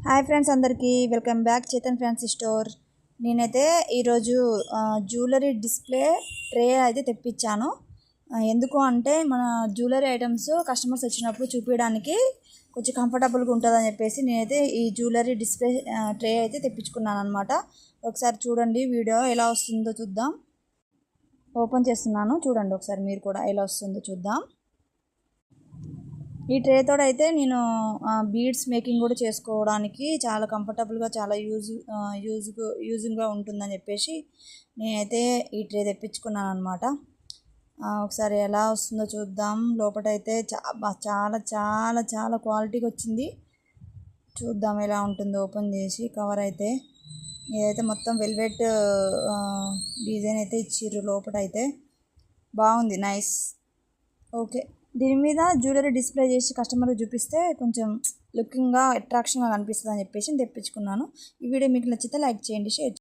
Hi friends, అందరికీ welcome back Chetan fancy store. నేనైతే ఈరోజు జ్యువెలరీ డిస్ప్లే ట్రే అయితే తెప్పించాను. ఎందుకు అంటే మన జ్యువెలరీ ఐటమ్స్ కస్టమర్స్ వచ్చినప్పుడు చూపించడానికి కొంచెం కంఫర్టబుల్గా ఉంటుందని చెప్పేసి నేనైతే ఈ జ్యువెలరీ డిస్ప్లే ట్రే అయితే తెప్పించుకున్నాను అనమాట. ఒకసారి చూడండి, వీడియో ఎలా వస్తుందో చూద్దాం. ఓపెన్ చేస్తున్నాను, చూడండి ఒకసారి మీరు కూడా ఎలా వస్తుందో చూద్దాం. ఈ ట్రేతో అయితే నేను బీడ్స్ మేకింగ్ కూడా చేసుకోవడానికి చాలా కంఫర్టబుల్గా, చాలా యూజింగ్గా ఉంటుందని చెప్పేసి నేనైతే ఈ ట్రే తెప్పించుకున్నాను అనమాట. ఒకసారి ఎలా వస్తుందో చూద్దాం. లోపలైతే చాలా చాలా చాలా క్వాలిటీగా వచ్చింది. చూద్దాం ఎలా ఉంటుందో. ఓపెన్ చేసి కవర్ అయితే ఇదైతే మొత్తం వెల్వెట్ డిజైన్ అయితే ఇచ్చిర్రు. లోపలైతే బాగుంది, నైస్. ఓకే, దీని మీద జ్యువెలరీ డిస్ప్లే చేసి కస్టమర్కి చూపిస్తే కొంచెం లుకింగ్గా అట్రాక్షన్గా కనిపిస్తుంది అని చెప్పేసి తెప్పించుకున్నాను. ఈ వీడియో మీకు నచ్చితే లైక్ చేయండి, షేర్ చేయండి.